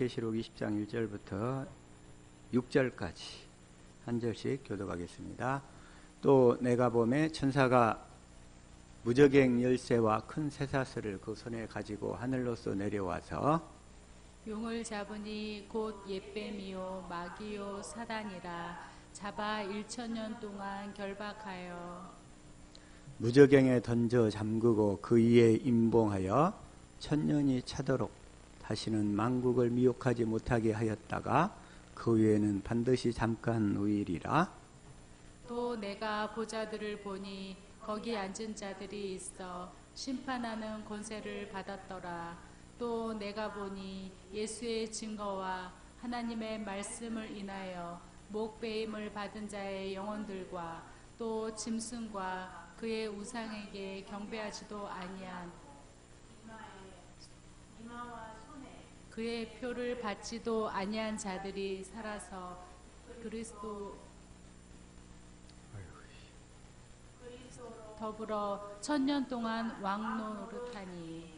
계시록 20장 1절부터 6절까지 한 절씩 교독하겠습니다. 또 내가 보매 천사가 무저갱 열쇠와 큰 쇠사슬을 그 손에 가지고 하늘로서 내려와서 용을 잡으니 곧 옛뱀이요 마귀요 사단이라 잡아 1000년 동안 결박하여 무저갱에 던져 잠그고 그 위에 임봉하여 1000년이 차도록 다시는 만국을 미혹하지 못하게 하였다가 그 위에는 반드시 잠깐 후일이라. 또 내가 보자들을 보니 거기 앉은 자들이 있어 심판하는 권세를 받았더라. 또 내가 보니 예수의 증거와 하나님의 말씀을 인하여 목배임을 받은 자의 영혼들과 또 짐승과 그의 우상에게 경배하지도 아니한 그의 표를 받지도 아니한 자들이 살아서 그리스도 더불어 1000년 동안 왕노릇하니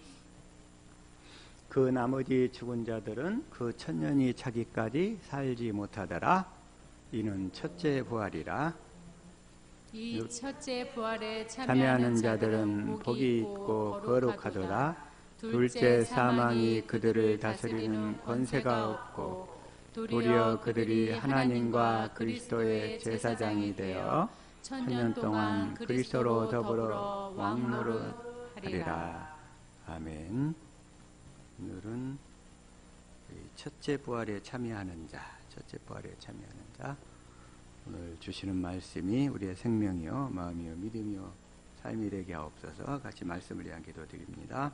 그 나머지 죽은 자들은 그 1000년이 차기까지 살지 못하더라. 이는 첫째 부활이라. 이 첫째 부활에 참여하는 자들은 복이 있고 거룩하도다. 둘째 사망이 그들을 다스리는 권세가 없고 도리어 그들이 하나님과 그리스도의 제사장이 되어 1000년 동안 그리스도로 더불어 왕노릇하리라. 아멘. 오늘은 첫째 부활에 참여하는 자, 첫째 부활에 참여하는 자. 오늘 주시는 말씀이 우리의 생명이요 마음이요 믿음이요 삶이 되게 하옵소서. 같이 말씀을 위한 기도 드립니다.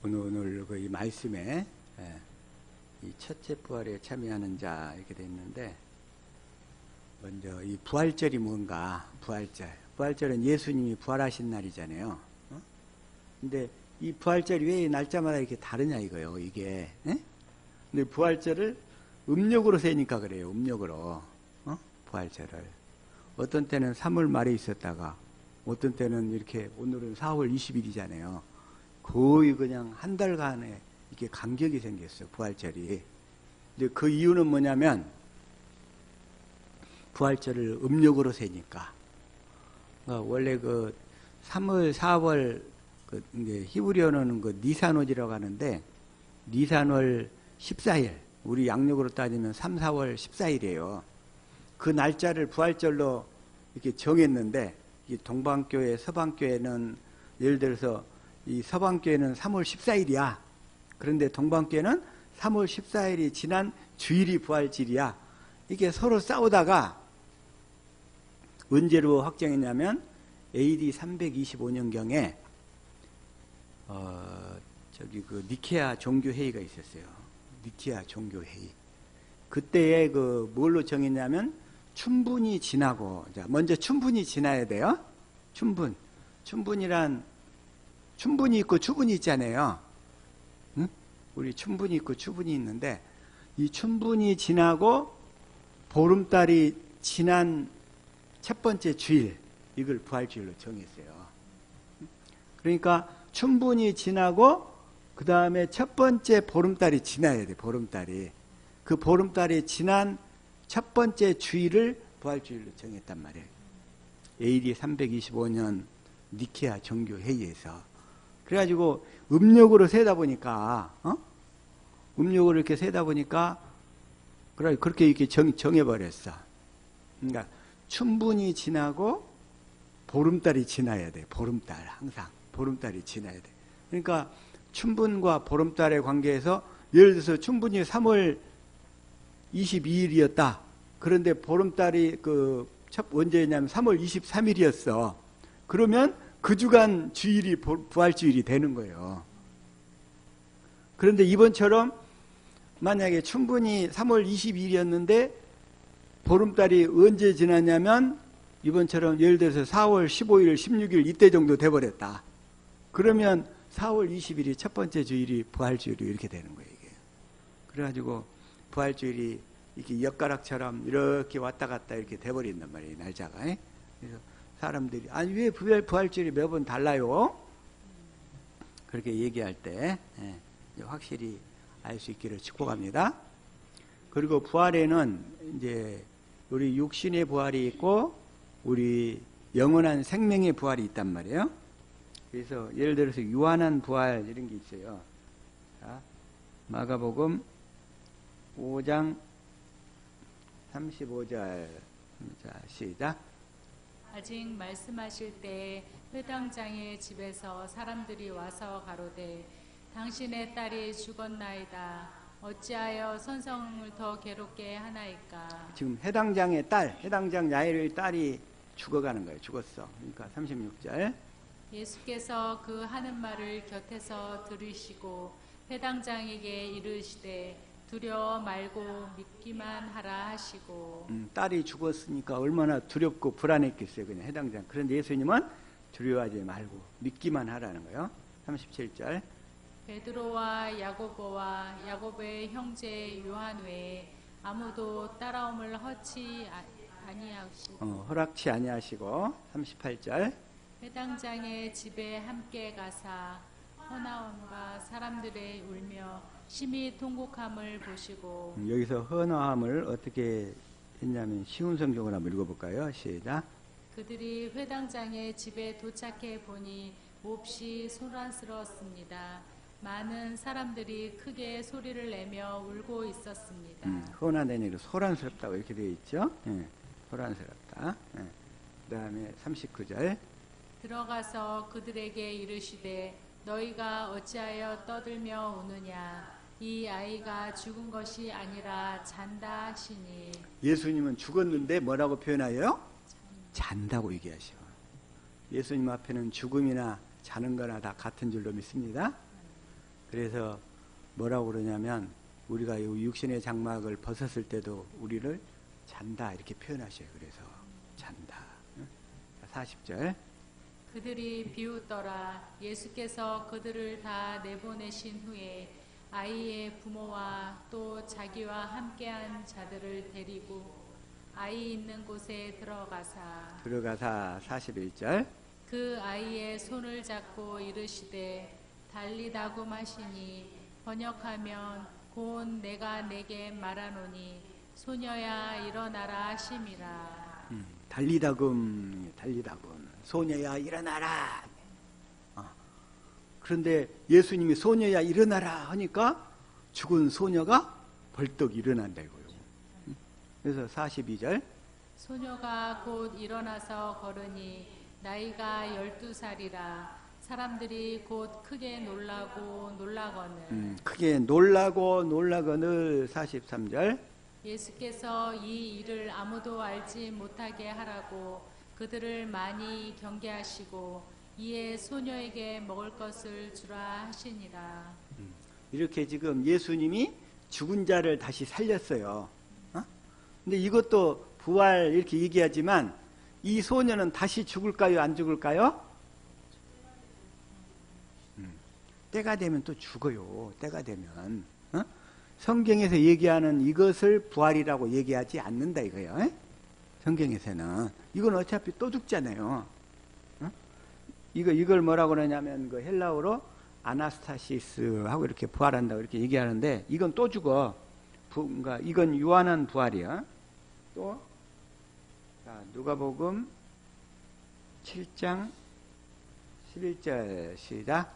오늘 그 이 말씀에 이 첫째 부활에 참여하는 자 이렇게 되어 있는데, 먼저 이 부활절이 뭔가? 부활절은 예수님이 부활하신 날이잖아요. 근데 이 부활절이 왜 날짜마다 이렇게 다르냐 이거요. 이게. 근데 부활절을 음력으로 세니까 그래요. 음력으로. 부활절을. 어떤 때는 3월 말에 있었다가 어떤 때는 이렇게 오늘은 4월 20일이잖아요. 거의 그냥 한 달간에 이렇게 간격이 생겼어요. 부활절이. 근데 그 이유는 뭐냐면 부활절을 음력으로 세니까. 원래 그 3월, 4월 그 이제 히브리어는 그 니산월이라고 하는데 니산월 14일, 우리 양력으로 따지면 3, 4월 14일이에요. 그 날짜를 부활절로 이렇게 정했는데, 이 동방교회, 서방교회는 예를 들어서 이 서방교회는 3월 14일이야. 그런데 동방교회는 3월 14일이 지난 주일이 부활절이야. 이게 서로 싸우다가 언제로 확정했냐면 AD 325년경에 그 니케아 종교회의가 있었어요. 니케아 종교회의. 그때에 그 뭘로 정했냐면 춘분이 지나고, 자, 먼저 춘분이 지나야 돼요. 춘분이란 춘분이 있고 추분이 있잖아요. 응? 우리 춘분이 있고 추분이 있는데, 이 춘분이 지나고 보름달이 지난 첫 번째 주일, 이걸 부활주일로 정했어요. 그러니까 춘분이 지나고 그 다음에 첫 번째 보름달이 지나야 돼. 보름달이. 그 보름달이 지난 첫 번째 주일을 부활주일로 정했단 말이에요. AD 325년 니케아 종교회의에서. 그래가지고 음력으로 세다 보니까, 음력으로 이렇게 세다 보니까 그렇게 이렇게 정해버렸어. 그러니까 춘분이 지나고 보름달이 지나야 돼. 보름달, 항상 보름달이 지나야 돼. 그러니까 춘분과 보름달의 관계에서, 예를 들어서 춘분이 3월 22일이었다. 그런데 보름달이 언제냐면 3월 23일이었어. 그러면 그 주간 주일이 부활주일이 되는 거예요. 그런데 이번처럼 만약에 춘분이 3월 22일이었는데 보름달이 언제 지났냐면 이번처럼 예를 들어서 4월 15일, 16일 이때 정도 돼버렸다. 그러면 4월 20일이 첫 번째 주일이 부활주일이 이렇게 되는 거예요, 이게. 그래가지고 부활주일이 이렇게 엿가락처럼 이렇게 왔다 갔다 이렇게 돼버린단 말이에요, 날짜가. 예? 그래서 사람들이, 아니, 왜 부활주일이 매번 달라요? 그렇게 얘기할 때, 확실히 알 수 있기를 축복합니다. 그리고 부활에는 이제 우리 육신의 부활이 있고, 우리 영원한 생명의 부활이 있단 말이에요. 그래서 예를 들어서 유한한 부활 이런 게 있어요. 자, 마가복음 5장 35절. 자, 시작. 아직 말씀하실 때 회당장의 집에서 사람들이 와서 가로되 당신의 딸이 죽었나이다. 어찌하여 선성을 더 괴롭게 하나이까. 지금 해당장의 딸, 해당장 야일의 딸이 죽어가는 거예요. 죽었어. 그러니까 36절. 예수께서 그 하는 말을 곁에서 들으시고 회당장에게 이르시되 두려워 말고 믿기만 하라 하시고. 딸이 죽었으니까 얼마나 두렵고 불안했겠어요, 그냥 해당장. 그런데 예수님은 두려워하지 말고 믿기만 하라는 거예요. 37절. 베드로와 야고보와 야고보의 형제 요한 외에 아무도 따라옴을 허락치 아니하시고. 38절. 회당장의 집에 함께 가사 허나온과 사람들의 울며 심히 통곡함을 보시고. 여기서 헌화함을 어떻게 했냐면 쉬운 성경을 한번 읽어볼까요? 시작. 그들이 회당장의 집에 도착해 보니 몹시 소란스러웠습니다. 많은 사람들이 크게 소리를 내며 울고 있었습니다. 헌화된 얘기로 소란스럽다고 이렇게 되어 있죠. 소란스럽다. 그 다음에 39절. 들어가서 그들에게 이르시되 너희가 어찌하여 떠들며 우느냐. 이 아이가 죽은 것이 아니라 잔다 하시니. 예수님은 죽었는데 뭐라고 표현하여요? 잔다고 얘기하셔. 예수님 앞에는 죽음이나 자는 거나 다 같은 줄로 믿습니다. 그래서 뭐라고 그러냐면 우리가 이 육신의 장막을 벗었을 때도 우리를 잔다 이렇게 표현하셔요. 그래서 잔다. 40절. 그들이 비웃더라. 예수께서 그들을 다 내보내신 후에 아이의 부모와 또 자기와 함께한 자들을 데리고 아이 있는 곳에 들어가사 41절. 그 아이의 손을 잡고 이르시되 달리다고 하시니 번역하면 곧 내가 내게 말하노니 소녀야 일어나라 하심이라. 달리다금 소녀야 일어나라. 그런데 예수님이 소녀야 일어나라 하니까 죽은 소녀가 벌떡 일어난다 이거예요. 그래서 42절. 소녀가 곧 일어나서 걸으니 나이가 12살이라. 사람들이 곧 크게 놀라거늘. 크게 놀라거늘. 43절. 예수께서 이 일을 아무도 알지 못하게 하라고 그들을 많이 경계하시고 이에 소녀에게 먹을 것을 주라 하시니라. 이렇게 지금 예수님이 죽은 자를 다시 살렸어요. 근데 이것도 부활 이렇게 얘기하지만 이 소녀는 다시 죽을까요? 안 죽을까요? 때가 되면 또 죽어요. 때가 되면. 성경에서 얘기하는 이것을 부활이라고 얘기하지 않는다 이거예요. 성경에서는. 이건 어차피 또 죽잖아요. 이걸 뭐라고 그러냐면 그 헬라어로 아나스타시스 하고 이렇게 부활한다고 이렇게 얘기하는데 이건 또 죽어. 그러니까 이건 유한한 부활이야. 또 자, 누가복음 7장 11절 시작.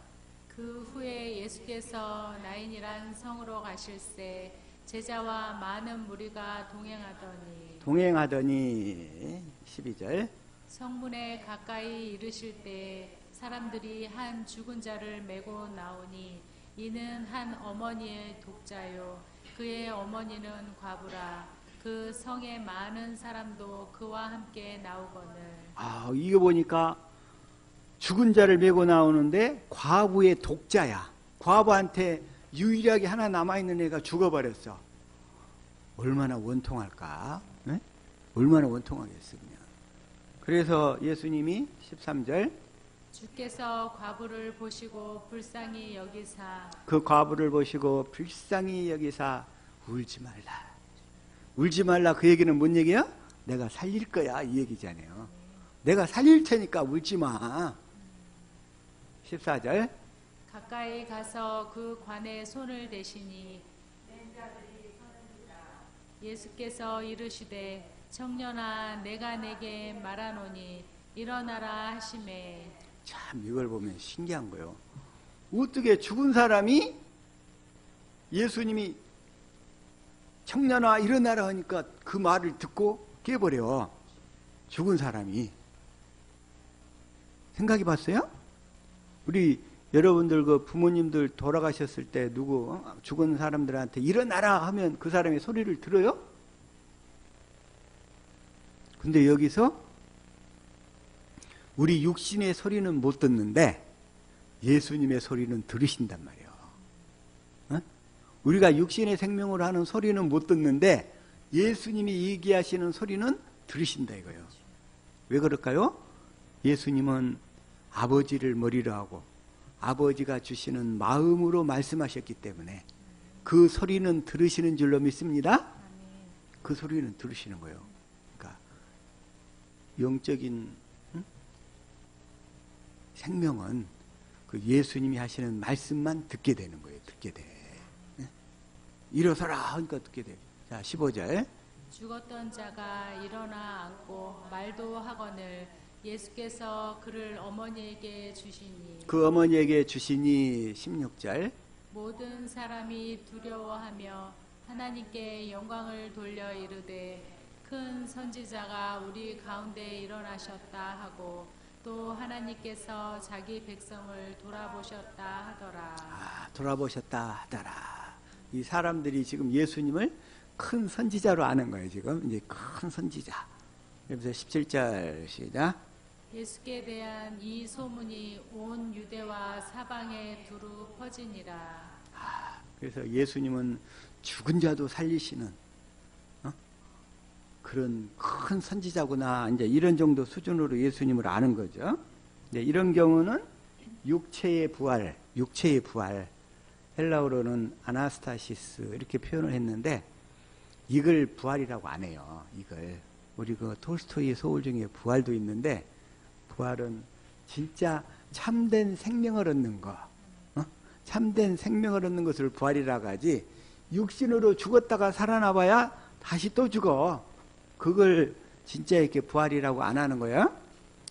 그 후에 예수께서 나인이란 성으로 가실새 제자와 많은 무리가 동행하더니 12절. 성문에 가까이 이르실 때 사람들이 한 죽은 자를 메고 나오니 이는 한 어머니의 독자요 그의 어머니는 과부라. 그 성에 많은 사람도 그와 함께 나오거늘. 이거 보니까 죽은 자를 메고 나오는데 과부의 독자야. 과부한테 유일하게 하나 남아있는 애가 죽어버렸어. 얼마나 원통할까? 네? 얼마나 원통하겠어 그냥. 그래서 예수님이 13절. 주께서 과부를 보시고 불쌍히 여기사 그 과부를 보시고 불쌍히 여기사 울지 말라. 울지 말라 그 얘기는 뭔 얘기야? 내가 살릴 거야 이 얘기잖아요. 내가 살릴 테니까 울지 마. 14절 가까이 가서 그 관에 손을 대시니 예수께서 이르시되 청년아 내가 내게 말하노니 일어나라 하시매. 참 이걸 보면 신기한 거예요. 어떻게 죽은 사람이 예수님이 청년아 일어나라 하니까 그 말을 듣고 깨버려. 죽은 사람이. 생각해 봤어요? 우리 여러분들 그 부모님들 돌아가셨을 때 누구 죽은 사람들한테 일어나라 하면 그 사람의 소리를 들어요? 근데 여기서 우리 육신의 소리는 못 듣는데 예수님의 소리는 들으신단 말이에요. 어? 우리가 육신의 생명으로 하는 소리는 못 듣는데 예수님이 얘기하시는 소리는 들으신다 이거예요. 왜 그럴까요? 예수님은 아버지를 머리로 하고 아버지가 주시는 마음으로 말씀하셨기 때문에 그 소리는 들으시는 줄로 믿습니다. 그 소리는 들으시는 거예요. 그러니까 영적인 생명은 그 예수님이 하시는 말씀만 듣게 되는 거예요. 듣게 돼. 일어서라 하니까 듣게 돼. 자, 15절. 죽었던 자가 일어나 앉고 말도 하거늘 예수께서 그를 어머니에게 주시니 그 어머니에게 주시니 16절. 모든 사람이 두려워하며 하나님께 영광을 돌려 이르되 큰 선지자가 우리 가운데 일어나셨다 하고 또 하나님께서 자기 백성을 돌아보셨다 하더라. 돌아보셨다 하더라. 이 사람들이 지금 예수님을 큰 선지자로 아는 거예요. 지금 이제 큰 선지자. 그래서 17절 시작. 예수께 대한 이 소문이 온 유대와 사방에 두루 퍼지니라. 그래서 예수님은 죽은 자도 살리시는 그런 큰 선지자구나. 이제 이런 정도 수준으로 예수님을 아는 거죠. 이제 이런 경우는 육체의 부활, 육체의 부활. 헬라어로는 아나스타시스 이렇게 표현을 했는데 이걸 부활이라고 안 해요. 이걸 우리 그 톨스토이의 소울 중에 부활도 있는데 부활은 진짜 참된 생명을 얻는 거, 참된 생명을 얻는 것을 부활이라고 하지 육신으로 죽었다가 살아나봐야 다시 또 죽어. 그걸 진짜 이렇게 부활이라고 안 하는 거야.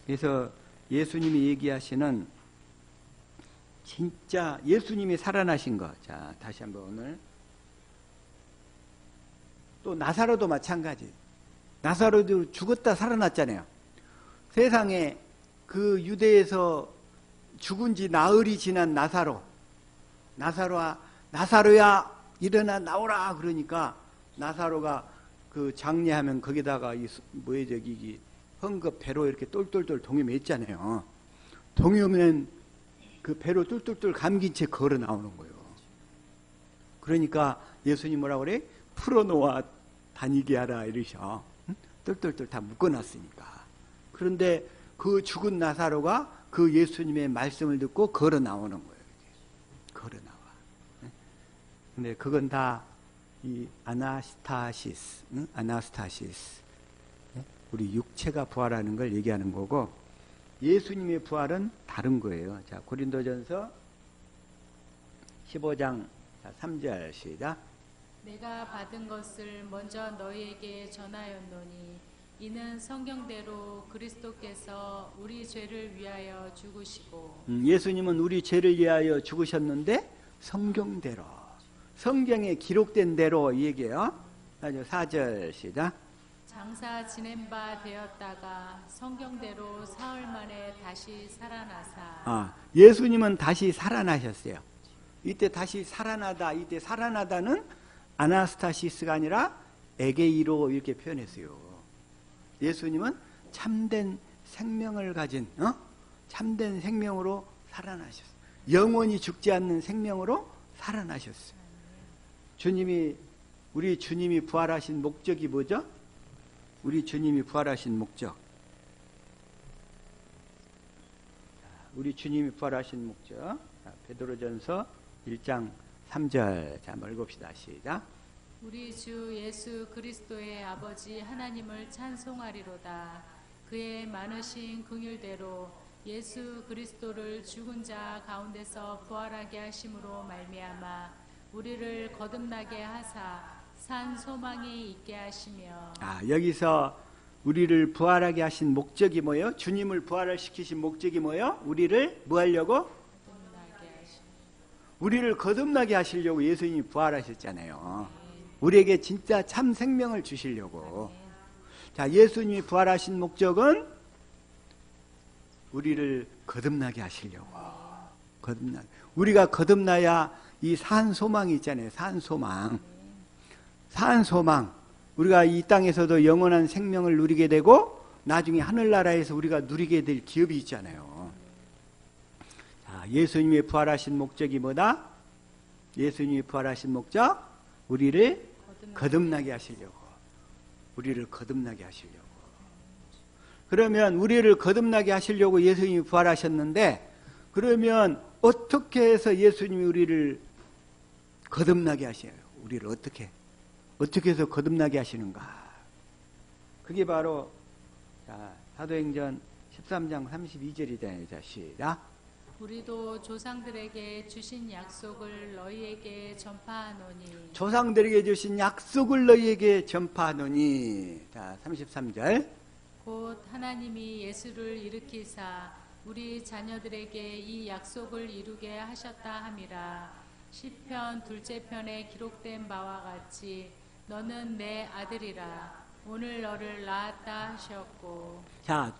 그래서 예수님이 얘기하시는 진짜 예수님이 살아나신 거. 자, 다시 한번 오늘 또 나사로도 마찬가지. 나사로도 죽었다 살아났잖아요. 세상에 그 유대에서 죽은 지 나흘이 지난 나사로야 일어나 나오라 그러니까 나사로가 그 장례하면 거기다가 헝겊 배로 이렇게 똘똘똘 동여맸잖아요. 동여맨 그 배로 똘똘똘 감긴 채 걸어 나오는 거예요. 그러니까 예수님 뭐라고 그래? 풀어놓아 다니게 하라 이러셔. 똘똘똘 다 묶어놨으니까. 그런데 그 죽은 나사로가 그 예수님의 말씀을 듣고 걸어 나오는 거예요. 걸어 나와. 근데 그건 다 이 아나스타시스, 우리 육체가 부활하는 걸 얘기하는 거고 예수님의 부활은 다른 거예요. 자, 고린도전서 15장 3절 시작. 내가 받은 것을 먼저 너희에게 전하였노니 이는 성경대로 그리스도께서 우리 죄를 위하여 죽으시고 예수님은 우리 죄를 위하여 죽으셨는데 성경대로 성경에 기록된 대로 이 얘기예요. 4절 시작. 장사 지낸 바 되었다가 성경대로 사흘 만에 다시 살아나사. 예수님은 다시 살아나셨어요. 이때 다시 살아나다, 이때 살아나다는 아나스타시스가 아니라 에게이로 이렇게 표현했어요. 예수님은 참된 생명을 가진 참된 생명으로 살아나셨어요. 영원히 죽지 않는 생명으로 살아나셨어요. 우리 주님이 부활하신 목적이 뭐죠? 우리 주님이 부활하신 목적. 우리 주님이 부활하신 목적. 베드로전서 1장 3절. 자, 한번 읽읍시다. 시작. 우리 주 예수 그리스도의 아버지 하나님을 찬송하리로다. 그의 많으신 긍휼대로 예수 그리스도를 죽은 자 가운데서 부활하게 하심으로 말미암아 우리를 거듭나게 하사 산 소망이 있게 하시며. 여기서 우리를 부활하게 하신 목적이 뭐예요? 주님을 부활을 시키신 목적이 뭐예요? 우리를 뭐 하려고? 거듭나게 하시며. 우리를 거듭나게 하시려고 예수님이 부활하셨잖아요. 우리에게 진짜 참 생명을 주시려고. 자, 예수님이 부활하신 목적은 우리를 거듭나게 하시려고. 우리가 거듭나야 이 산 소망이 있잖아요. 산 소망. 산 소망. 우리가 이 땅에서도 영원한 생명을 누리게 되고 나중에 하늘나라에서 우리가 누리게 될 기업이 있잖아요. 자, 예수님이 부활하신 목적이 뭐다? 예수님이 부활하신 목적? 우리를 거듭나게 하시려고. 우리를 거듭나게 하시려고. 그러면 우리를 거듭나게 하시려고 예수님이 부활하셨는데, 그러면 어떻게 해서 예수님이 우리를 거듭나게 하셔요? 우리를 어떻게 해서 거듭나게 하시는가? 그게 바로 사도행전 13장 32절이다. 자, 시작. 우리도 조상들에게 주신 약속을 너희에게 전파하노니. 조상들에게 주신 약속을 너희에게 전파하노니. 자, 33절. 곧 하나님이 예수를 일으키사 우리 자녀들에게 이 약속을 이루게 하셨다 함이라. 시편 2째 편에 기록된 바와 같이 너는 내 아들이라. 오늘 너를 낳았다 하셨고. 자,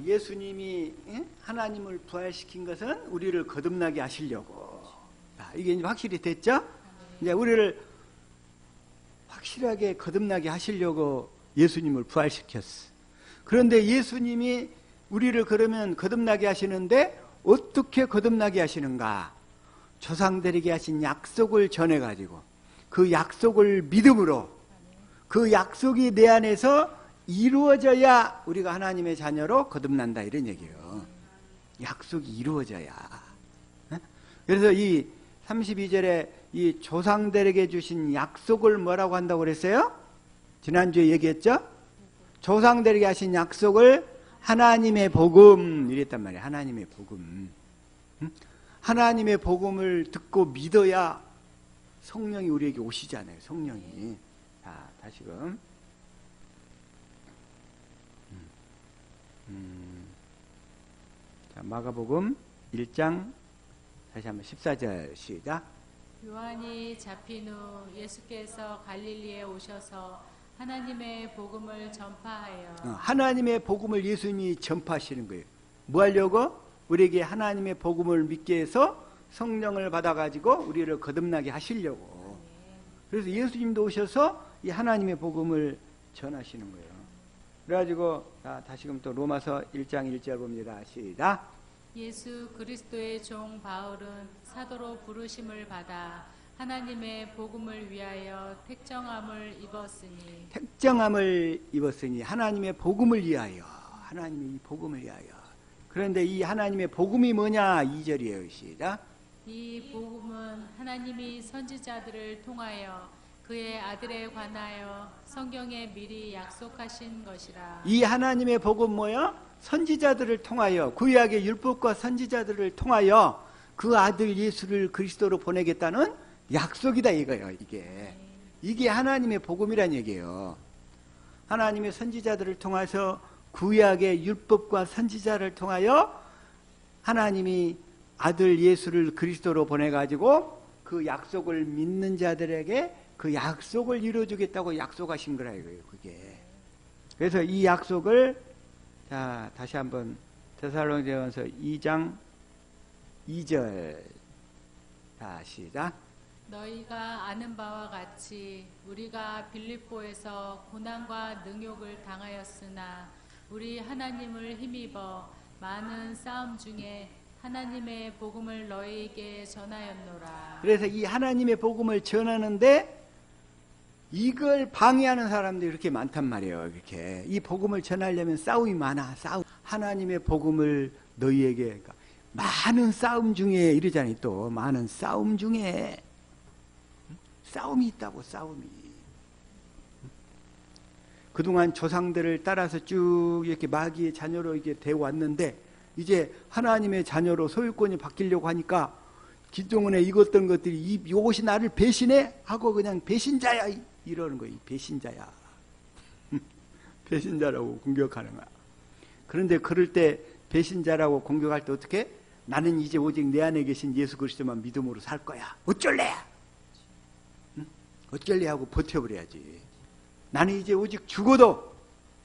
예수님이 하나님을 부활시킨 것은 우리를 거듭나게 하시려고. 자, 이게 이제 확실히 됐죠? 이제 우리를 확실하게 거듭나게 하시려고 예수님을 부활시켰어. 그런데 예수님이 우리를 그러면 거듭나게 하시는데 어떻게 거듭나게 하시는가? 조상들에게 하신 약속을 전해가지고 그 약속을 믿음으로, 그 약속이 내 안에서 이루어져야 우리가 하나님의 자녀로 거듭난다, 이런 얘기예요. 약속이 이루어져야. 그래서 이 32절에 이 조상들에게 주신 약속을 뭐라고 한다고 그랬어요? 지난주에 얘기했죠? 조상들에게 하신 약속을 하나님의 복음, 이랬단 말이에요. 하나님의 복음. 하나님의 복음을 듣고 믿어야 성령이 우리에게 오시잖아요. 성령이. 자, 다시금. 자, 마가복음 1장 다시 한번 14절 시작. 요한이 잡힌 후 예수께서 갈릴리에 오셔서 하나님의 복음을 전파하여. 하나님의 복음을 예수님이 전파하시는 거예요. 뭐 하려고? 우리에게 하나님의 복음을 믿게 해서 성령을 받아가지고 우리를 거듭나게 하시려고. 그래서 예수님도 오셔서 이 하나님의 복음을 전하시는 거예요. 그래가지고 다시금 또 로마서 1장 1절 봅니다. 시작. 예수 그리스도의 종 바울은 사도로 부르심을 받아 하나님의 복음을 위하여 택정함을 입었으니. 택정함을 입었으니 하나님의 복음을 위하여. 하나님의 이 복음을 위하여. 그런데 이 하나님의 복음이 뭐냐? 2절이에요. 시작. 이 복음은 하나님이 선지자들을 통하여 그의 아들에 관하여 성경에 미리 약속하신 것이라. 이 하나님의 복음 뭐야? 선지자들을 통하여, 구약의 율법과 선지자들을 통하여 그 아들 예수를 그리스도로 보내겠다는 약속이다, 이거예요. 이게 하나님의 복음이란 얘기예요. 하나님의 선지자들을 통해서, 구약의 율법과 선지자를 통하여 하나님이 아들 예수를 그리스도로 보내가지고 그 약속을 믿는 자들에게 그 약속을 이루어주겠다고 약속하신 거라 이거예요. 그게. 그래서 이 약속을 다시 한번 데살로니가전서 2장 2절 시작. 너희가 아는 바와 같이 우리가 빌립보에서 고난과 능욕을 당하였으나 우리 하나님을 힘입어 많은 싸움 중에 하나님의 복음을 너희에게 전하였노라. 그래서 이 하나님의 복음을 전하는데 이걸 방해하는 사람들이 그렇게 많단 말이에요. 이렇게 이 복음을 전하려면 싸움이 많아. 하나님의 복음을 너희에게, 그러니까 많은 싸움 중에 이러잖아요. 또 많은 싸움 중에 싸움이 있다고. 싸움이. 그동안 조상들을 따라서 쭉 이렇게 마귀의 자녀로 이게 되어 왔는데 이제 하나님의 자녀로 소유권이 바뀌려고 하니까 기존에 이것던 것들이 이것이 나를 배신해 하고 그냥 배신자야 이러는 거예요. 배신자야. 배신자라고 공격하는 거야. 그런데 그럴 때 배신자라고 공격할 때 어떻게? 나는 이제 오직 내 안에 계신 예수 그리스도만 믿음으로 살 거야. 어쩔래? 응? 어쩔래 하고 버텨버려야지. 나는 이제 오직 죽어도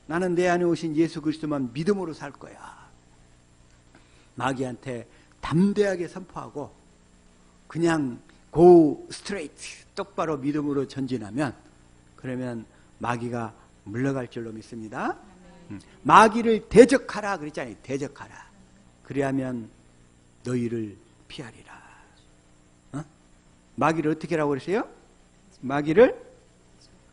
나는 내 안에 오신 예수 그리스도만 믿음으로 살 거야. 마귀한테 담대하게 선포하고 그냥 go straight 똑바로 믿음으로 전진하면 그러면 마귀가 물러갈 줄로 믿습니다. 마귀를 대적하라 그랬잖아요. 대적하라. 그래야면 너희를 피하리라. 어? 마귀를 어떻게 하라고 그랬어요? 마귀를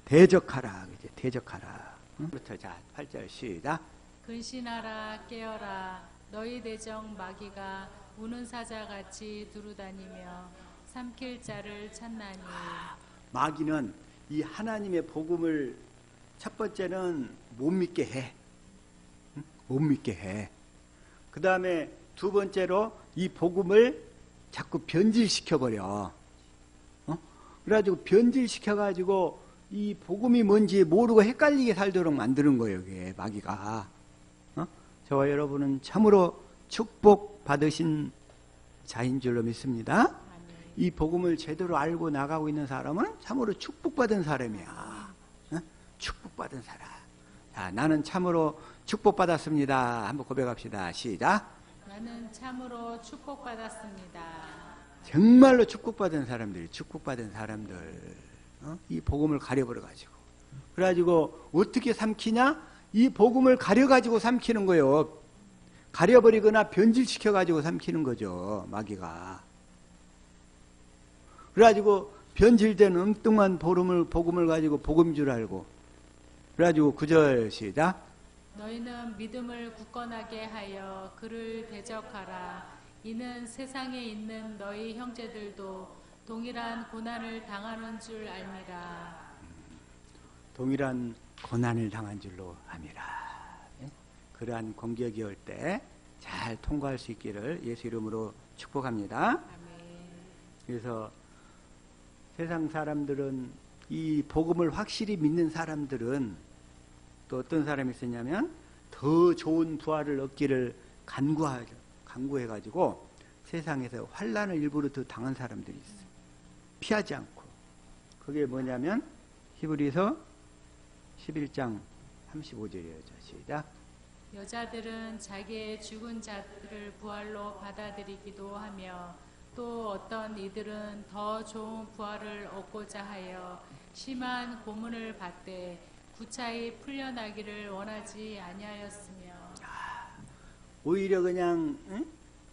대적하라. 그죠? 대적하라. 부터 자, 8절 시작. 근신하라 깨어라 너희 대적 마귀가 우는 사자같이 두루다니며 삼킬 자를 찾나니. 마귀는 이 하나님의 복음을 첫 번째는 못 믿게 해. 응? 못 믿게 해. 그 다음에 두 번째로 이 복음을 자꾸 변질시켜버려. 그래가지고 변질시켜가지고 이 복음이 뭔지 모르고 헷갈리게 살도록 만드는 거예요. 이게 마귀가. 저와 여러분은 참으로 축복받으신 자인 줄로 믿습니다. 이 복음을 제대로 알고 나가고 있는 사람은 참으로 축복받은 사람이야. 축복받은 사람. 자, 나는 참으로 축복받았습니다. 한번 고백합시다. 시작. 나는 참으로 축복받았습니다. 정말로 축복받은 사람들이 축복받은 사람들. 이 복음을 가려버려가지고. 그래가지고 어떻게 삼키냐? 이 복음을 가려가지고 삼키는 거예요. 가려버리거나 변질시켜가지고 삼키는 거죠. 마귀가. 그래가지고 변질된 엉뚱한 복음을 가지고 복음인 줄 알고. 그래가지고 9절 시작. 너희는 믿음을 굳건하게 하여 그를 대적하라. 이는 세상에 있는 너희 형제들도 동일한 고난을 당하는 줄 알미라. 동일한 고난을 당한 줄로 함이라. 그러한 공격이 올 때 잘 통과할 수 있기를 예수 이름으로 축복합니다. 아멘. 그래서 세상 사람들은 이 복음을 확실히 믿는 사람들은 또 어떤 사람이 있었냐면 더 좋은 부활을 얻기를 간구해가지고 세상에서 환난을 일부러 더 당한 사람들이 있어요. 피하지 않고. 그게 뭐냐면 히브리서 11장 35절이에요. 시작. 여자들은 자기의 죽은 자들을 부활로 받아들이기도 하며 또 어떤 이들은 더 좋은 부활을 얻고자 하여 심한 고문을 받되 구차히 풀려나기를 원하지 아니하였으며. 오히려 그냥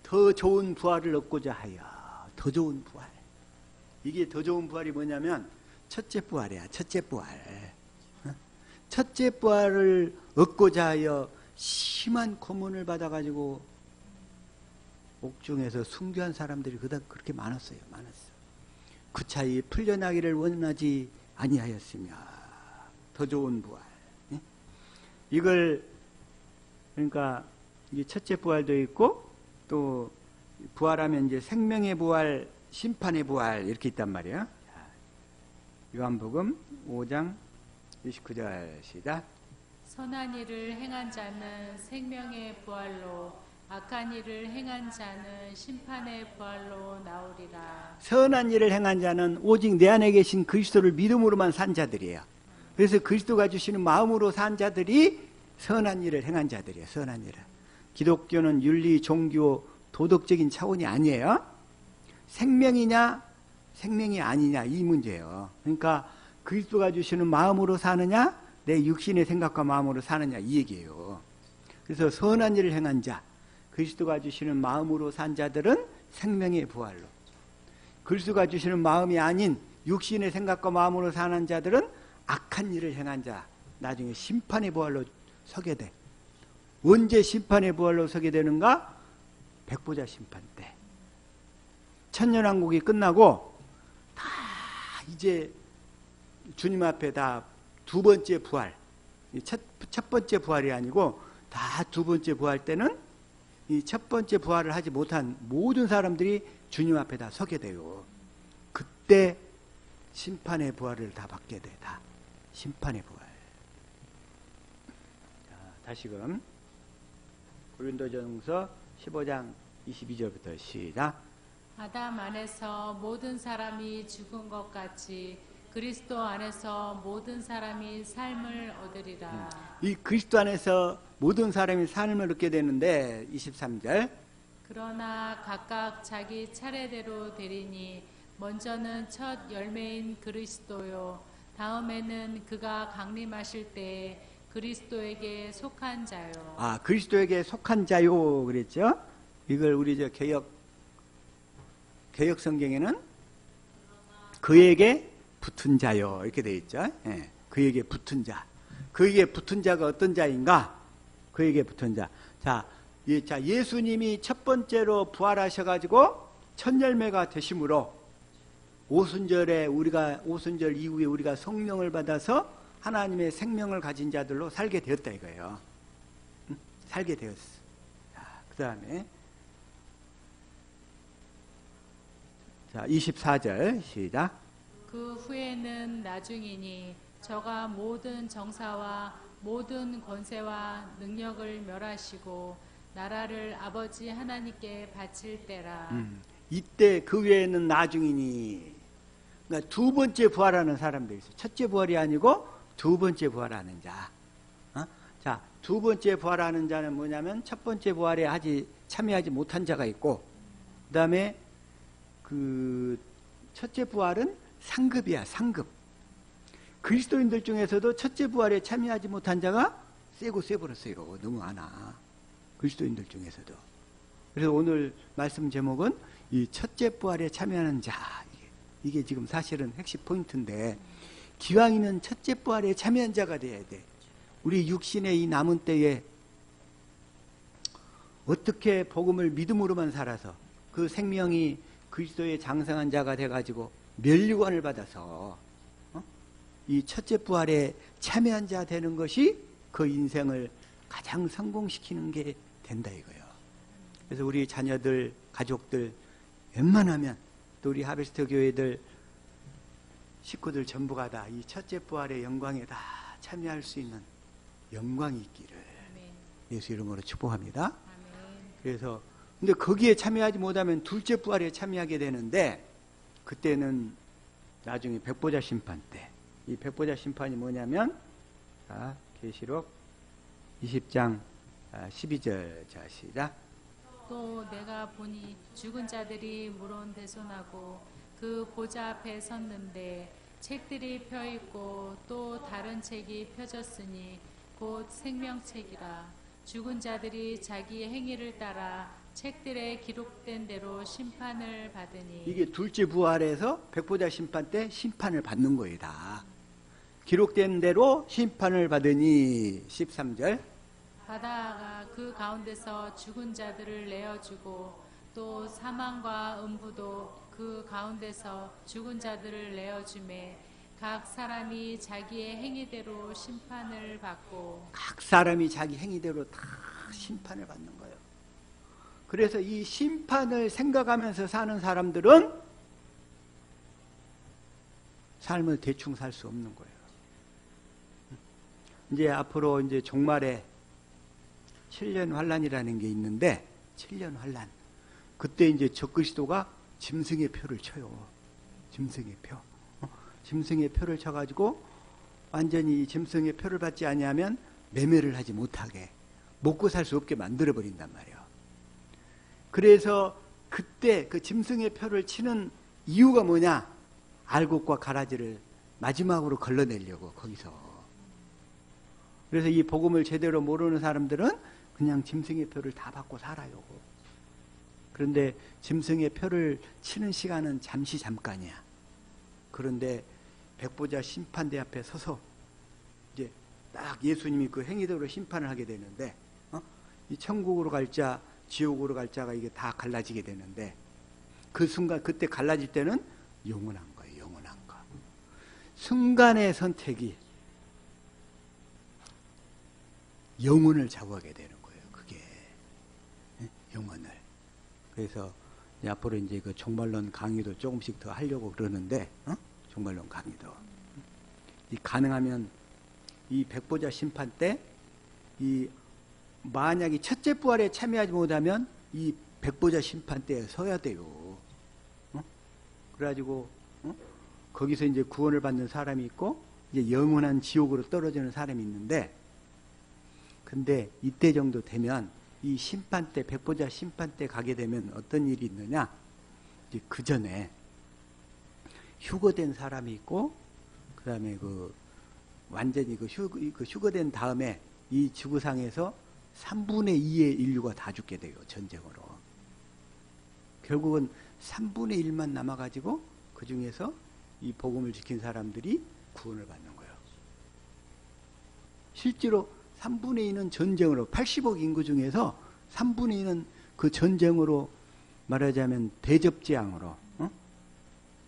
더 좋은 부활을 얻고자 하여. 더 좋은 부활. 이게 더 좋은 부활이 뭐냐면 첫째 부활이야. 첫째 부활. 첫째 부활을 얻고자 하여 심한 고문을 받아가지고 옥중에서 순교한 사람들이 그렇게 많았어요. 구차히 풀려나기를 원하지 아니하였으며. 더 좋은 부활. 이걸 그러니까 이게 첫째 부활도 있고 또 부활하면 이제 생명의 부활, 심판의 부활 이렇게 있단 말이에요. 요한복음 5장 29절 시작. 선한 일을 행한 자는 생명의 부활로 악한 일을 행한 자는 심판의 부활로 나오리라. 선한 일을 행한 자는 오직 내 안에 계신 그리스도를 믿음으로만 산 자들이에요. 그래서 그리스도가 주시는 마음으로 산 자들이 선한 일을 행한 자들이에요. 선한 일을. 기독교는 윤리, 종교, 도덕적인 차원이 아니에요. 생명이냐 생명이 아니냐 이 문제예요. 그러니까 그리스도가 주시는 마음으로 사느냐 내 육신의 생각과 마음으로 사느냐 이 얘기예요. 그래서 선한 일을 행한 자, 그리스도가 주시는 마음으로 산 자들은 생명의 부활로, 그리스도가 주시는 마음이 아닌 육신의 생각과 마음으로 사는 자들은 악한 일을 행한 자, 나중에 심판의 부활로 서게 돼. 언제 심판의 부활로 서게 되는가? 백보자 심판 때. 천년왕국이 끝나고 다 이제 주님 앞에 다 두 번째 부활, 첫 번째 부활이 아니고 다 두 번째 부활 때는 이 첫 번째 부활을 하지 못한 모든 사람들이 주님 앞에 다 서게 돼요. 그때 심판의 부활을 다 받게 돼. 다 심판의 부활. 자, 다시금 고린도전서 15장 22절부터 시작. 아담 안에서 모든 사람이 죽은 것 같이 그리스도 안에서 모든 사람이 삶을 얻으리라. 이 그리스도 안에서 모든 사람이 삶을 얻게 되는데 23절. 그러나 각각 자기 차례대로 되리니 먼저는 첫 열매인 그리스도요 다음에는 그가 강림하실 때에 그리스도에게 속한 자요. 아, 그리스도에게 속한 자요 그랬죠? 이걸 우리 저 개역 성경에는 그에게 붙은 자요 이렇게 되어 있죠. 예, 그에게 붙은 자. 그에게 붙은 자가 어떤 자인가? 그에게 붙은 자. 자, 예수님이 첫 번째로 부활하셔가지고 첫 열매가 되심으로 오순절 이후에 우리가 성령을 받아서 하나님의 생명을 가진 자들로 살게 되었다 이거예요. 응? 살게 되었어. 그 다음에 자 24절 시작. 그 후에는 나중이니 저가 모든 정사와 모든 권세와 능력을 멸하시고 나라를 아버지 하나님께 바칠 때라. 이때 그 외에는 나중이니. 그러니까 두 번째 부활하는 사람들이 있어요. 첫째 부활이 아니고 두 번째 부활하는 자. 자, 두 번째 부활하는 자는 뭐냐면 첫 번째 부활에 참여하지 못한 자가 있고, 그 다음에 그 첫째 부활은 상급이야, 상급. 그리스도인들 중에서도 첫째 부활에 참여하지 못한 자가 세버렸어요. 너무 많아. 그리스도인들 중에서도. 그래서 오늘 말씀 제목은 이 첫째 부활에 참여하는 자. 이게 지금 사실은 핵심 포인트인데, 기왕이면 첫째 부활에 참여한 자가 돼야 돼. 우리 육신의 이 남은 때에 어떻게 복음을 믿음으로만 살아서 그 생명이 그리스도의 장성한 자가 돼가지고 면류관을 받아서 이 첫째 부활에 참여한 자 되는 것이 그 인생을 가장 성공시키는 게 된다 이거예요. 그래서 우리 자녀들, 가족들 웬만하면 또 우리 하베스트 교회들 식구들 전부가 다 이 첫째 부활의 영광에 다 참여할 수 있는 영광이 있기를 예수 이름으로 축복합니다. 그래서 근데 거기에 참여하지 못하면 둘째 부활에 참여하게 되는데, 그때는 나중에 백보자 심판 때, 이 백보자 심판이 뭐냐면 계시록 20장 12절 자 시작. 또 내가 보니 죽은 자들이 물론대손하고 그 보좌 앞에 섰는데 책들이 펴 있고 또 다른 책이 펴졌으니 곧 생명책이라. 죽은 자들이 자기 행위를 따라 책들에 기록된 대로 심판을 받으니. 이게 둘째 부활에서 백보자 심판 때 심판을 받는 거예요. 다 기록된 대로 심판을 받으니. 13절. 바다가 그 가운데서 죽은 자들을 내어주고 또 사망과 음부도 그 가운데서 죽은 자들을 내어주매 각 사람이 자기의 행위대로 심판을 받고. 각 사람이 자기 행위대로 다 심판을 받는 거예요. 그래서 이 심판을 생각하면서 사는 사람들은 삶을 대충 살 수 없는 거예요. 이제 앞으로 이제 종말에 7년 환란이라는 게 있는데, 7년 환란. 그때 이제 적그리스도가 짐승의 표를 쳐요. 짐승의 표. 짐승의 표를 쳐가지고 완전히 짐승의 표를 받지 아니하면 매매를 하지 못하게, 먹고 살 수 없게 만들어 버린단 말이에요. 그래서 그때 그 짐승의 표를 치는 이유가 뭐냐? 알곡과 가라지를 마지막으로 걸러내려고 거기서. 그래서 이 복음을 제대로 모르는 사람들은 그냥 짐승의 표를 다 받고 살아요. 그런데 짐승의 표를 치는 시간은 잠깐이야. 그런데 백보자 심판대 앞에 서서 이제 딱 예수님이 그 행위대로 심판을 하게 되는데, 이 천국으로 갈 자, 지옥으로 갈 자가 이게 다 갈라지게 되는데 그 순간 그때 갈라질 때는 영원한 거예요. 영원한 거. 순간의 선택이 영혼을 좌우하게 되는 거예요. 그게 영혼을. 그래서 앞으로 이제 그 종말론 강의도 조금씩 더 하려고 그러는데, 종말론 강의도 이 가능하면 이 백보자 심판 때 이 만약에 첫째 부활에 참여하지 못하면 이 백보자 심판 때에 서야 돼요. 그래가지고 거기서 이제 구원을 받는 사람이 있고 이제 영원한 지옥으로 떨어지는 사람이 있는데, 근데 이때 정도 되면 이 심판 때 백보자 심판 때 가게 되면 어떤 일이 있느냐? 이제 그 전에 휴거된 사람이 있고 그 다음에 그 완전히 그 휴거된 다음에 이 지구상에서 3분의 2의 인류가 다 죽게 돼요. 전쟁으로. 결국은 3분의 1만 남아가지고 그 중에서 이 복음을 지킨 사람들이 구원을 받는 거예요. 실제로 3분의 2는 전쟁으로 80억 인구 중에서 3분의 2는 그 전쟁으로 말하자면 대접재앙으로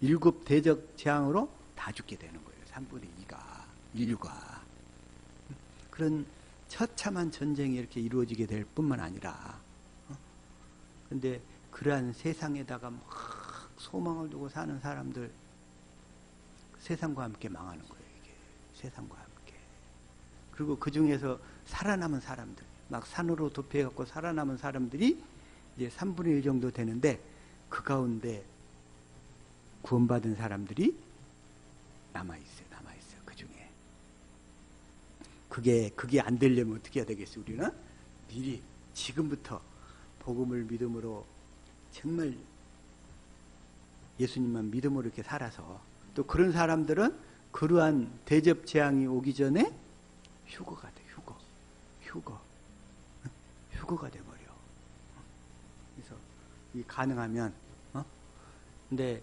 7 대접재앙으로 다 죽게 되는 거예요. 3분의 2가 인류가. 그런 처참한 전쟁이 이렇게 이루어지게 될 뿐만 아니라 근데 그러한 세상에다가 막 소망을 두고 사는 사람들 세상과 함께 망하는 거예요. 이게 세상과 함께. 그리고 그 중에서 살아남은 사람들 막 산으로 도피해갖고 살아남은 사람들이 이제 3분의 1 정도 되는데 그 가운데 구원받은 사람들이 남아있어요. 그 중에. 그게 안 되려면 어떻게 해야 되겠어요? 우리는 미리 지금부터 복음을 믿음으로 정말 예수님만 믿음으로 이렇게 살아서 또 그런 사람들은 그러한 대접 재앙이 오기 전에 휴거가 돼. 휴거가 돼버려. 그래서 이 가능하면 근데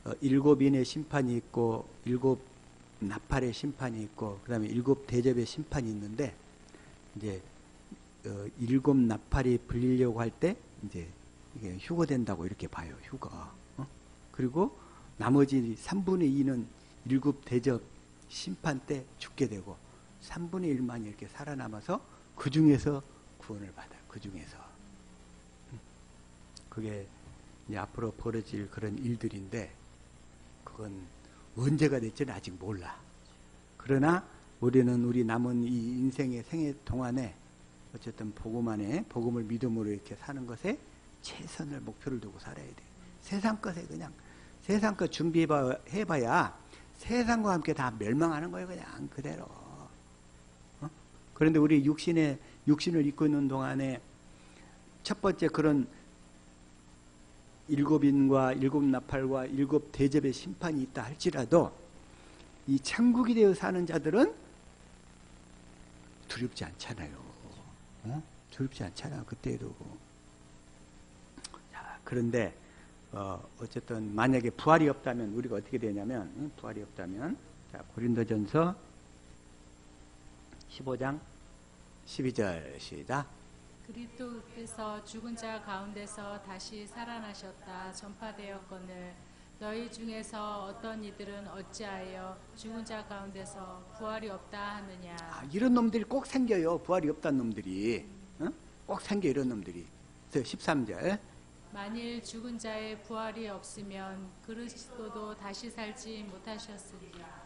7인의 심판이 있고 7 나팔의 심판이 있고 그 다음에 7 대접의 심판이 있는데 이제 7 나팔이 불리려고 할 때 이제 이게 휴거된다고 이렇게 봐요. 휴거. 그리고 나머지 3분의 2는 7 대접 심판 때 죽게 되고 3분의 1만 이렇게 살아남아서 그 중에서 구원을 받아요. 그 중에서. 그게 이제 앞으로 벌어질 그런 일들인데 그건 언제가 될지는 아직 몰라. 그러나 우리는 우리 남은 이 인생의 생애 동안에 어쨌든 복음 안에 복음을 믿음으로 이렇게 사는 것에 최선을 목표를 두고 살아야 돼. 세상 것에 그냥 세상 것 준비해봐야 세상과 함께 다 멸망하는 거예요. 그냥 그대로. 그런데 우리 육신을 입고 있는 동안에 첫 번째 그런 7인과 7 나팔과 7 대접의 심판이 있다 할지라도 이 천국이 되어 사는 자들은 두렵지 않잖아요. 두렵지 않잖아. 그때도. 자, 그런데 어쨌든 만약에 부활이 없다면 우리가 어떻게 되냐면 부활이 없다면 자, 고린도전서 15장 12절 시작. 그리스도께서 죽은 자 가운데서 다시 살아나셨다 전파되었거늘 너희 중에서 어떤 이들은 어찌하여 죽은 자 가운데서 부활이 없다 하느냐. 이런 놈들이 꼭 생겨요. 부활이 없다는 놈들이. 꼭 생겨 이런 놈들이. 13절. 만일 죽은 자의 부활이 없으면 그리스도도 다시 살지 못하셨으리라.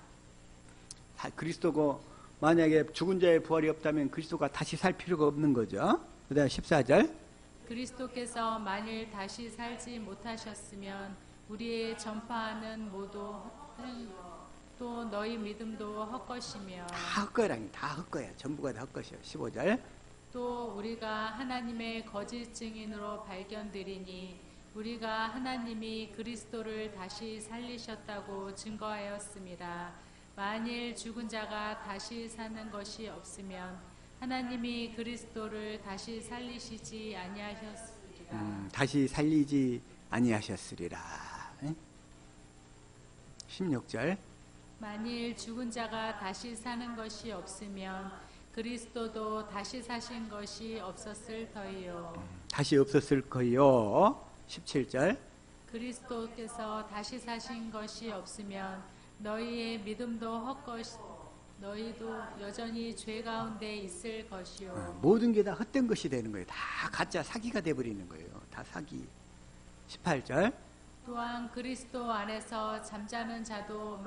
그리스도고 만약에 죽은 자의 부활이 없다면 그리스도가 다시 살 필요가 없는 거죠. 그 다음 14절. 그리스도께서 만일 다시 살지 못하셨으면 우리의 전파하는 모두 또 너희 믿음도 헛것이며 다 헛거라니 다 헛거야. 전부가 다 헛것이야. 15절. 또 우리가 하나님의 거짓 증인으로 발견되리니 우리가 하나님이 그리스도를 다시 살리셨다고 증거하였습니다. 만일 죽은 자가 다시 사는 것이 없으면 하나님이 그리스도를 다시 살리시지 아니하셨으리라. 다시 살리지 아니하셨으리라. 16절. 만일 죽은 자가 다시 사는 것이 없으면 그리스도도 다시 사신 것이 없었을 터이요. 다시 없었을 거요. 17절. 그리스도께서 다시 사신 것이 없으면 너희의 믿음도 헛것이 너희도 여전히 죄 가운데 있을 것이요. 모든 게 다 헛된 것이 되는 거예요. 다 가짜 사기가 돼버리는 거예요. 다 사기. 18절. 또한 그리스도 안에서 잠자는 자도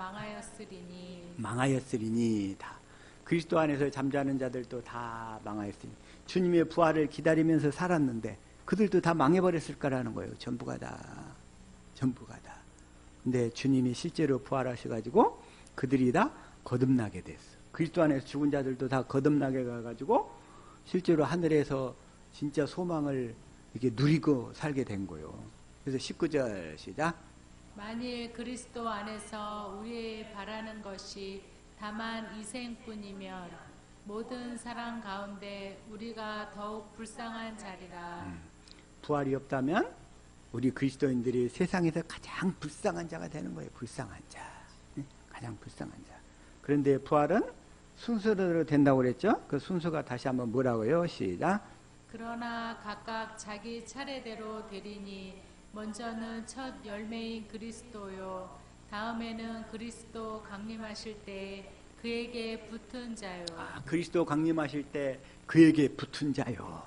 망하였으리니 다. 그리스도 안에서 잠자는 자들도 다 망하였으니 주님의 부활을 기다리면서 살았는데 그들도 다 망해버렸을 거라는 거예요. 전부가 다. 근데 주님이 실제로 부활하셔가지고 그들이 다 거듭나게 됐어. 그리스도 안에서 죽은 자들도 다 거듭나게 가가지고 실제로 하늘에서 진짜 소망을 이렇게 누리고 살게 된 거예요. 그래서 19절 시작. 만일 그리스도 안에서 우리의 바라는 것이 다만 이생뿐이면 모든 사람 가운데 우리가 더욱 불쌍한 자리라. 부활이 없다면 우리 그리스도인들이 세상에서 가장 불쌍한 자가 되는 거예요. 불쌍한 자. 가장 불쌍한 자. 그런데 부활은 순서대로 된다고 그랬죠? 그 순서가 다시 한번 뭐라고요? 시작. 그러나 각각 자기 차례대로 되리니 먼저는 첫 열매인 그리스도요. 다음에는 그리스도 강림하실 때 그에게 붙은 자요. 그리스도 강림하실 때 그에게 붙은 자요.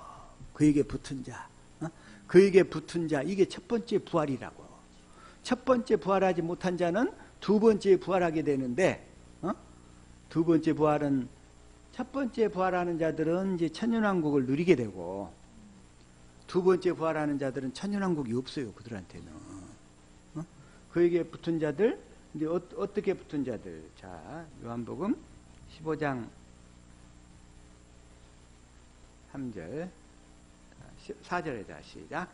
그에게 붙은 자. 그에게 붙은 자. 이게 첫 번째 부활이라고. 첫 번째 부활하지 못한 자는 두 번째 부활하게 되는데, 두 번째 부활은 첫 번째 부활하는 자들은 이제 천년왕국을 누리게 되고, 두 번째 부활하는 자들은 천년왕국이 없어요. 그들한테는. 그에게 붙은 자들, 이제 어떻게 붙은 자들? 자, 요한복음 15장 3절, 4절에다 시작.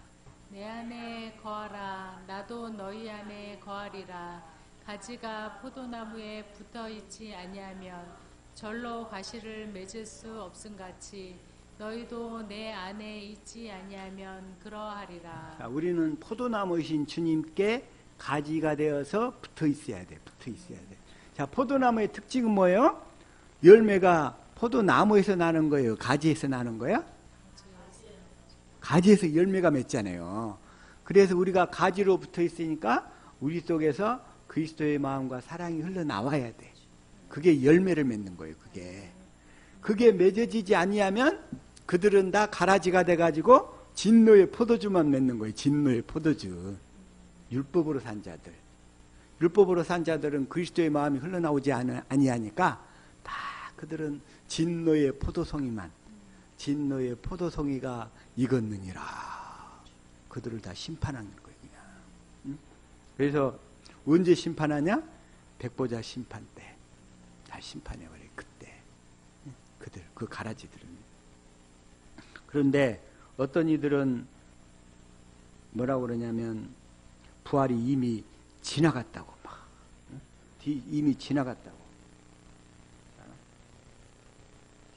내 안에 거하라. 나도 너희 안에 거하리라. 가지가 포도나무에 붙어 있지 아니하면 절로 가시를 맺을 수 없음같이 너희도 내 안에 있지 아니하면 그러하리라. 자, 우리는 포도나무이신 주님께 가지가 되어서 붙어 있어야 돼. 붙어 있어야 돼. 자, 포도나무의 특징은 뭐예요? 열매가 포도나무에서 나는 거예요? 가지에서 나는 거야? 가지에서 열매가 맺잖아요. 그래서 우리가 가지로 붙어 있으니까 우리 속에서 그리스도의 마음과 사랑이 흘러나와야 돼. 그게 열매를 맺는 거예요. 그게 맺어지지 아니하면 그들은 다 가라지가 돼가지고 진노의 포도주만 맺는 거예요. 진노의 포도주. 율법으로 산 자들. 율법으로 산 자들은 그리스도의 마음이 흘러나오지 아니하니까 다 그들은 진노의 포도송이만, 진노의 포도송이가 익었느니라. 그들을 다 심판하는 거예요. 그냥. 응? 그래서 언제 심판하냐? 백보자 심판 때. 다 심판해버려요. 그때. 그들, 그 가라지들은. 그런데 어떤 이들은 뭐라고 그러냐면 부활이 이미 지나갔다고 막. 이미 지나갔다고.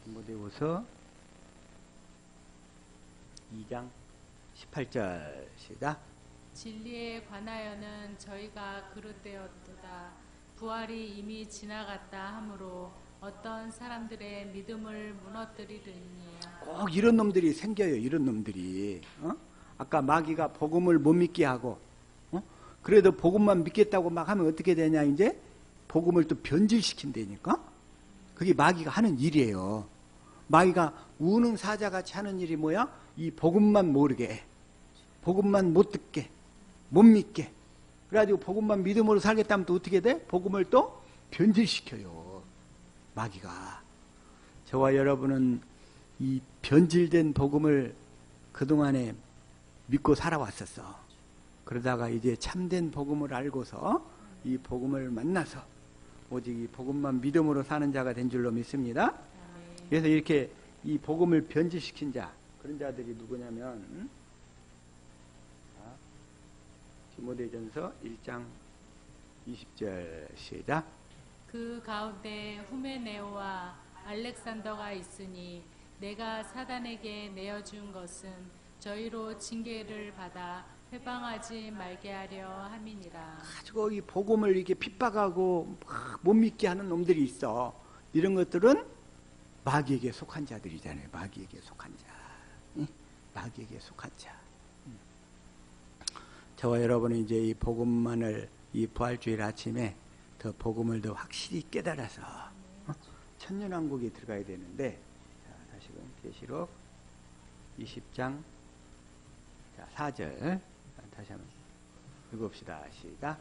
디모데후서 2장 18절 시작. 진리에 관하여는 저희가 그릇되었도다. 부활이 이미 지나갔다 하므로 어떤 사람들의 믿음을 무너뜨리느니라. 꼭 이런 놈들이 생겨요. 이런 놈들이. 아까 마귀가 복음을 못 믿게 하고, 그래도 복음만 믿겠다고 막 하면 어떻게 되냐, 이제? 복음을 또 변질시킨다니까? 그게 마귀가 하는 일이에요. 마귀가 우는 사자같이 하는 일이 뭐야? 이 복음만 모르게, 복음만 못 듣게, 못 믿게. 그래가지고 복음만 믿음으로 살겠다면 또 어떻게 돼? 복음을 또 변질시켜요. 마귀가. 저와 여러분은 이 변질된 복음을 그동안에 믿고 살아왔었어. 그러다가 이제 참된 복음을 알고서 이 복음을 만나서 오직 이 복음만 믿음으로 사는 자가 된 줄로 믿습니다. 그래서 이렇게 이 복음을 변질시킨 자, 그런 자들이 누구냐면 디모데전서 1장 20절 시작. 그 가운데 후메네오와 알렉산더가 있으니 내가 사단에게 내어준 것은 저희로 징계를 받아 회방하지 말게 하려 함이니라. 가지고 이 복음을 이렇게 핍박하고 못 믿게 하는 놈들이 있어. 이런 것들은 마귀에게 속한 자들이잖아요. 마귀에게 속한 자. 마귀에게 속한 자. 저와 여러분은 이제 이 복음만을 이 부활주일 아침에 더 복음을 더 확실히 깨달아서 천년왕국에 들어가야 되는데, 자, 다시금 계시록 20장 4절 다시 한번 읽읍시다. 시작.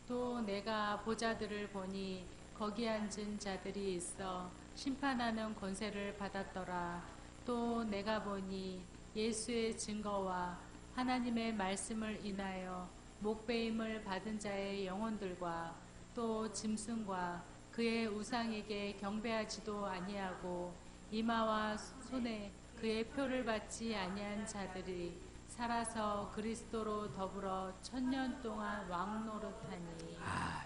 또 내가 보좌들을 보니 거기 앉은 자들이 있어 심판하는 권세를 받았더라. 또 내가 보니 예수의 증거와 하나님의 말씀을 인하여 목배임을 받은 자의 영혼들과 또 짐승과 그의 우상에게 경배하지도 아니하고 이마와 손에 그의 표를 받지 아니한 자들이 살아서 그리스도로 더불어 1000년 동안 왕노릇하니.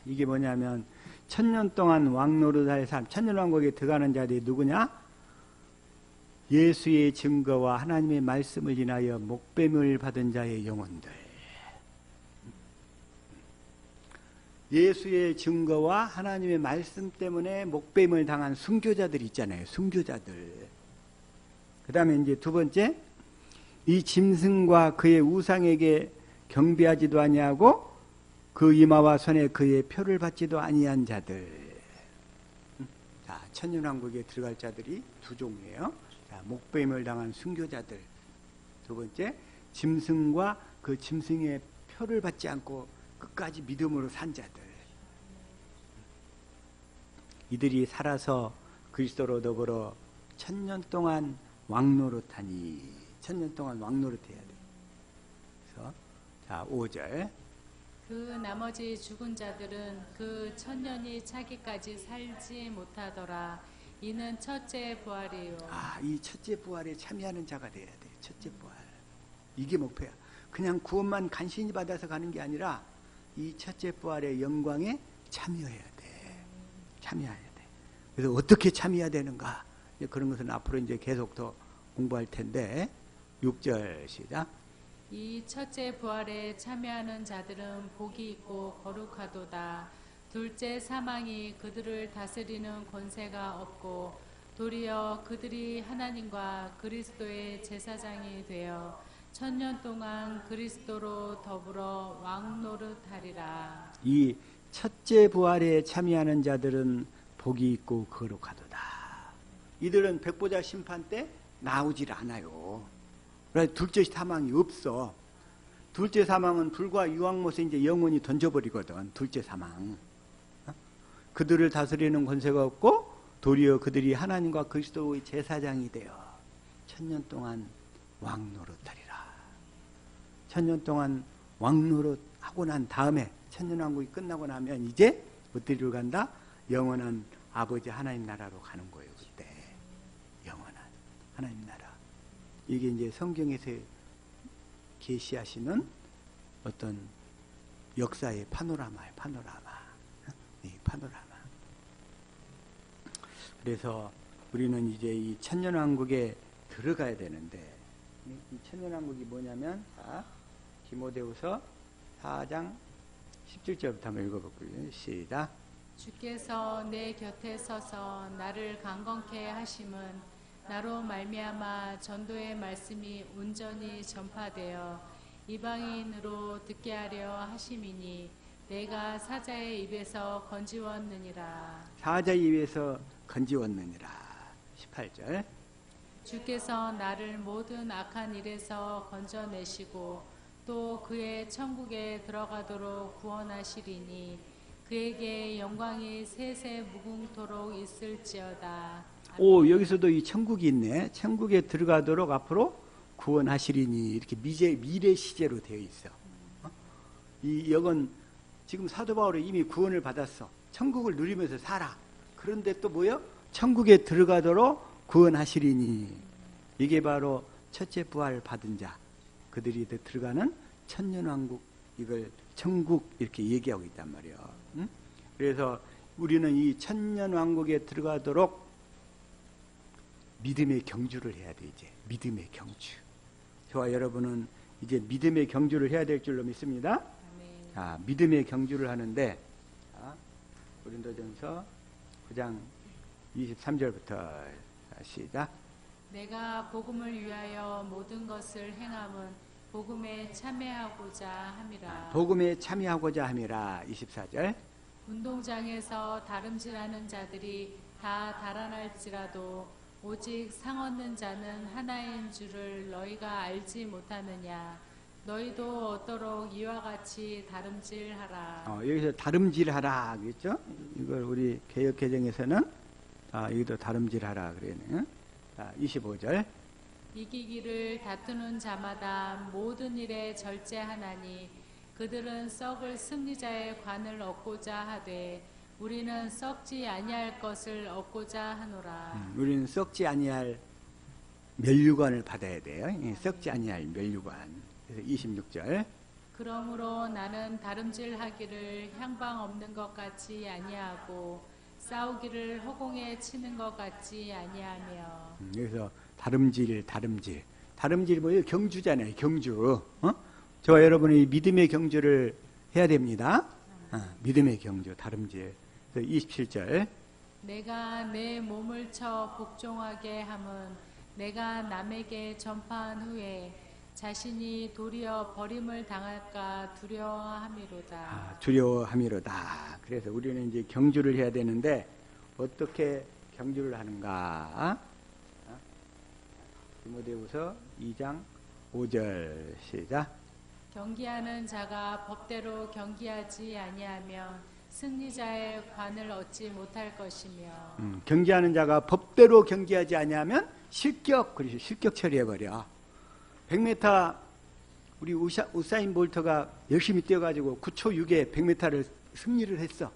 이게 뭐냐면 1000년 동안 왕노릇할 사람, 천년왕국에 들어가는 자들이 누구냐? 예수의 증거와 하나님의 말씀을 인하여 목배임을 받은 자의 영혼들. 예수의 증거와 하나님의 말씀 때문에 목배임을 당한 순교자들 있잖아요. 순교자들. 그 다음에 이제 두 번째, 이 짐승과 그의 우상에게 경배하지도 아니하고 그 이마와 손에 그의 표를 받지도 아니한 자들. 자, 천년왕국에 들어갈 자들이 두 종이에요. 자, 목배임을 당한 순교자들. 두 번째, 짐승과 그 짐승의 표를 받지 않고 끝까지 믿음으로 산 자들. 이들이 살아서 그리스도로 더불어 1000년 동안 왕노릇하니. 1000년 동안 왕노릇해야 돼. 그래서 자, 5절. 그 나머지 죽은 자들은 그 1000년이 차기까지 살지 못하더라. 이는 첫째 부활이요. 이 첫째 부활에 참여하는 자가 돼야 돼. 첫째 부활. 이게 목표야. 그냥 구원만 간신히 받아서 가는 게 아니라 이 첫째 부활의 영광에 참여해야 돼. 참여해야 돼. 그래서 어떻게 참여해야 되는가? 그런 것은 앞으로 이제 계속 더 공부할 텐데. 6절 시작. 이 첫째 부활에 참여하는 자들은 복이 있고 거룩하도다. 둘째 사망이 그들을 다스리는 권세가 없고 도리어 그들이 하나님과 그리스도의 제사장이 되어 1000년 동안 그리스도로 더불어 왕노릇하리라. 이 첫째 부활에 참여하는 자들은 복이 있고 거룩하도다. 이들은 백보자 심판 때 나오질 않아요. 그래서 둘째 사망이 없어. 둘째 사망은 불과 유황못에 이제 영원히 던져버리거든. 둘째 사망. 그들을 다스리는 권세가 없고 도리어 그들이 하나님과 그리스도의 제사장이 되어 1000년 동안 왕노릇하리라. 1000년 동안 왕노릇하고 난 다음에 천년왕국이 끝나고 나면 이제 어디로 간다? 영원한 아버지 하나님 나라로 가는 거예요. 그때 영원한 하나님 나라. 이게 이제 성경에서 계시하시는 어떤 역사의 파노라마예요. 파노라마. 이 파노라마. 그래서 우리는 이제 이 천년왕국에 들어가야 되는데, 이 천년왕국이 뭐냐면, 자, 디모데후서 4장 17절부터 한번 읽어볼게요. 시작. 주께서 내 곁에 서서 나를 강건케 하심은 나로 말미암아 전도의 말씀이 온전히 전파되어 이방인으로 듣게 하려 하심이니 내가 사자의 입에서 건지웠느니라. 사자의 입에서 건지웠느니라. 18절. 주께서 나를 모든 악한 일에서 건져내시고 또 그의 천국에 들어가도록 구원하시리니 그에게 영광이 세세 무궁토록 있을지어다. 오, 여기서도 이 천국이 있네. 천국에 들어가도록 앞으로 구원하시리니 이렇게 미래 시제로 되어 있어. 이 역은 지금 사도 바울이 이미 구원을 받았어. 천국을 누리면서 살아. 그런데 또 뭐요? 천국에 들어가도록 구원하시리니 이게 바로 첫째 부활 받은 자, 그들이 들어가는 천년왕국, 이걸 천국 이렇게 얘기하고 있단 말이에요. 응? 그래서 우리는 이 천년왕국에 들어가도록 믿음의 경주를 해야 돼. 이제 믿음의 경주. 저와 여러분은 이제 믿음의 경주를 해야 될 줄로 믿습니다. 자, 믿음의 경주를 하는데, 자, 고린도전서 9장 23절부터 시작. 내가 복음을 위하여 모든 것을 행함은 복음에 참여하고자 함이라. 복음에 참여하고자 함이라. 24절. 운동장에서 다름질하는 자들이 다 달아날지라도 오직 상 얻는 자는 하나인 줄을 너희가 알지 못하느냐. 너희도 어떠록 이와 같이 다름질하라. 여기서 다름질하라 그랬죠? 이걸 우리 개역개정에서는 여기도 다름질하라 그랬네. 25절. 이기기를 다투는 자마다 모든 일에 절제하나니 그들은 썩을 승리자의 관을 얻고자 하되 우리는 썩지 아니할 것을 얻고자 하노라. 우리는 썩지 아니할 멸류관을 받아야 돼요. 썩지 아니할 멸류관. 그래서 26절. 그러므로 나는 다름질하기를 향방 없는 것 같이 아니하고 싸우기를 허공에 치는 것 같지 아니하며. 여기서 다름질 뭐예요? 경주잖아요. 경주. 저와 여러분이 믿음의 경주를 해야 됩니다. 믿음의 경주, 다름질. 27절. 내가 내 몸을 쳐 복종하게 함은 내가 남에게 전파한 후에 자신이 도리어 버림을 당할까 두려워함이로다. 두려워함이로다. 그래서 우리는 이제 경주를 해야 되는데 어떻게 경주를 하는가? 디모데후서 2장 5절 시작. 경기하는 자가 법대로 경기하지 아니하면 승리자의 관을 얻지 못할 것이며. 경기하는 자가 법대로 경기하지 아니하면 실격 처리해버려. 100m 우리 우사인 볼트가 열심히 뛰어가지고 9초 6에 100m를 승리를 했어.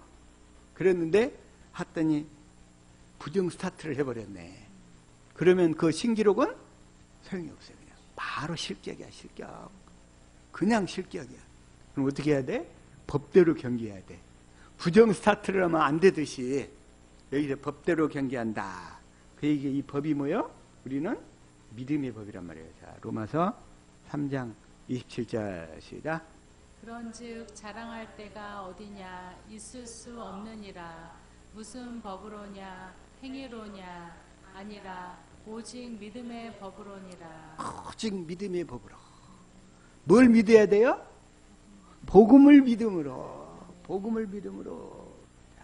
그랬는데 하더니 부정 스타트를 해버렸네. 그러면 그 신기록은 소용이 없어요. 그냥 바로 실격이야. 실격. 그냥 실격이야. 그럼 어떻게 해야 돼? 법대로 경기해야 돼. 부정 스타트를 하면 안 되듯이 여기서 법대로 경기한다. 그 얘기, 이 법이 뭐요? 우리는 믿음의 법이란 말이에요. 자, 로마서 3장 27절 시작. 그런즉 자랑할 때가 어디냐? 있을 수 없느니라. 무슨 법으로냐? 행위로냐? 아니라 오직 믿음의 법으로니라. 오직 믿음의 법으로. 뭘 믿어야 돼요? 복음을 믿음으로. 복음을 믿음으로. 자,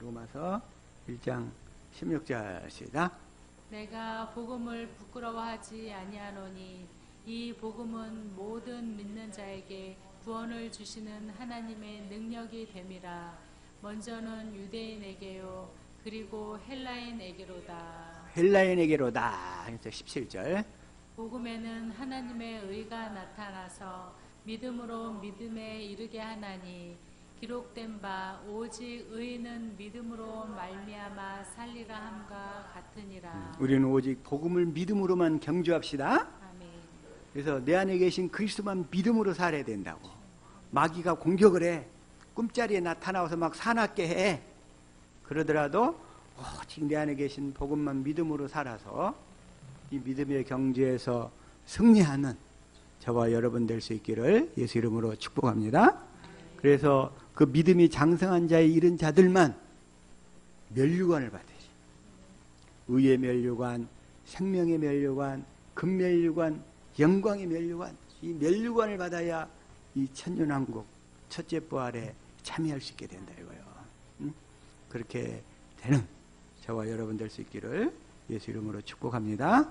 로마서 1장 16절 시작. 내가 복음을 부끄러워하지 아니하노니 이 복음은 모든 믿는 자에게 구원을 주시는 하나님의 능력이 됨이라. 먼저는 유대인에게요 그리고 헬라인에게로다. 헬라인에게로다. 17절. 복음에는 하나님의 의가 나타나서 믿음으로 믿음에 이르게 하나니 기록된 바 오직 의인은 믿음으로 말미암아 살리라 함과 같으니라. 우리는 오직 복음을 믿음으로만 경주합시다. 아멘. 그래서 내 안에 계신 그리스도만 믿음으로 살아야 된다고. 마귀가 공격을 해. 꿈자리에 나타나서 막 사납게 해. 그러더라도 오직 내 안에 계신 복음만 믿음으로 살아서 이 믿음의 경주에서 승리하는 저와 여러분 될 수 있기를 예수 이름으로 축복합니다. 그래서 그 믿음이 장성한 자의 이른 자들만 멸류관을 받으시. 의의 멸류관, 생명의 멸류관, 금멸류관, 영광의 멸류관. 이 멸류관을 받아야 이 천년왕국 첫째 부활에 참여할 수 있게 된다 이거예요. 그렇게 되는 저와 여러분 될 수 있기를 예수 이름으로 축복합니다.